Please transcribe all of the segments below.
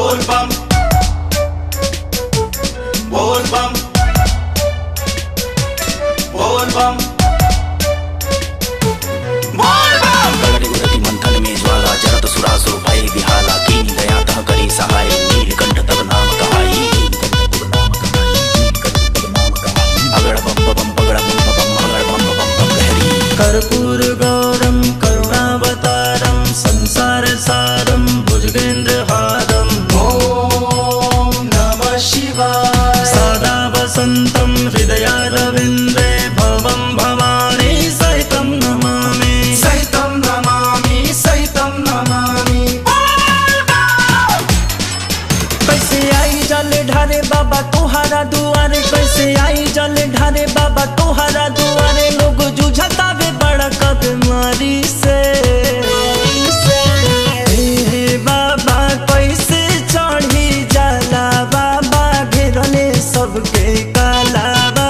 बोल बम बोल बम बोल बम बोल बम। गगने उदति मंथन में ज्वाला जरत सुरासुर भय विहाला कीन दया तह करी सहाय नीलकंठ तब नाम कहाई। अगड़ बम बम पगड़ बम बम अगड़ बम बम बम लहरी। कर्पूर गौरम करुणावतारम संसार सारम भुजगेन्द्रहारम। ओम नमः शिवाय। सदा वसंतम हृदयारविंदे भवम भवानी सहितं नमामि। सहितं नमामि सहितं नमामि। कैसे आई जल ढारे बाबा तोहरा दुआरे, कैसे आई जल ढारे बाबा तोहरा दुआरे। लोग जूझता वे बड़ा बीमारी से। हे बाबा कैसे चढ़ी जाला बाबा घेरले सबके कालाबा।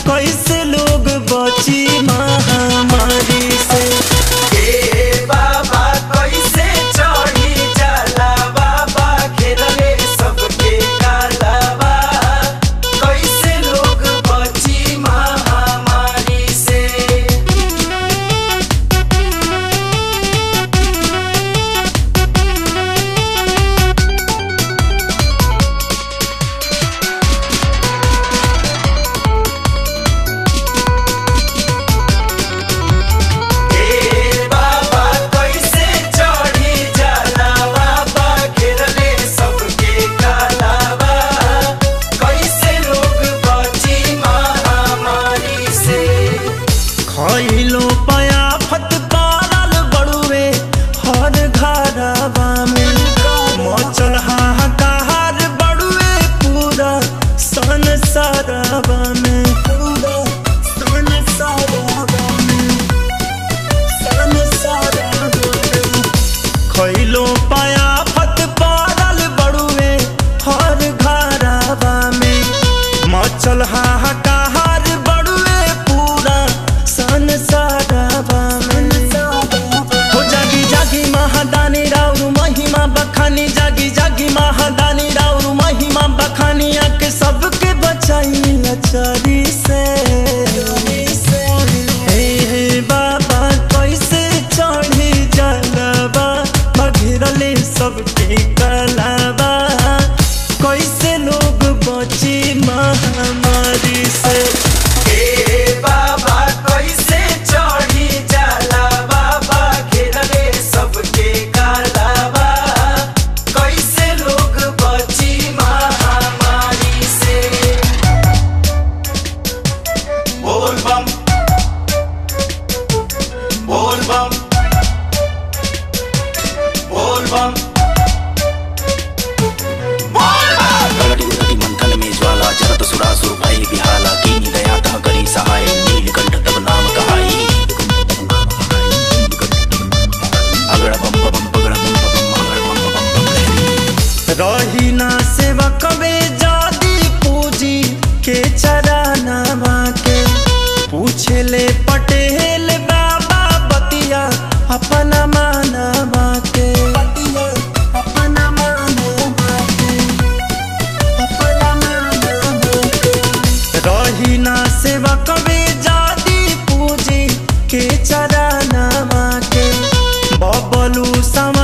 कैसे लोग बची महामारी से। हे बाबा कैसे चढ़ी जाला बाबा घेरले सबके कालाबा। कैसे लोग बची महामारी से। हे बाबा कैसे चढ़ी जाला बाबा घेरले सबके कालाबा। कैसे लोग बची महामारी से। खइलो पयाफत पारल बड़ुए हर घरवा में। मचल हाहाकार बड़ुए पूरा संसारवा में। खइलो पयाफत पारल बड़ुए हर घरवा में। मचल हाहाकार बड़ुए पूरा संसारवा में। हो जागी जागी महादानी राउर महिमा बखानी। जागी जागी महादानी राउर महिमा बखानी। आके सबके बचाई लाचारी से। हे बाबा कैसे चढ़ी जलवा घेरले सबके कलाबा। कैसे लोग बची महामारी से। हे बाबा कैसे चढ़ी जाला बाबा घेरले सबके कालाबा। कैसे लोग बची महामारी से। बोल बम बोल बम बोल बम बोल बम। गगने उदति मंथन में ज्वाला जरत सुरासुर भय विहाला कीन दया तह करी सहाय नीलकंठ तब नाम कहाई। अगड़ बम बम पगड़ बम बम अगड़ बम बम बम लहरी। रही ना सेवक वे जादी पूजी के चरणवा के। पूछे ले पटेल बाबा बतिया अपना मानवा के। अपना मानवा के। अपना मानवा के। रही ना सेवक वे जादी पूजी के चरणवा के। बबलू सम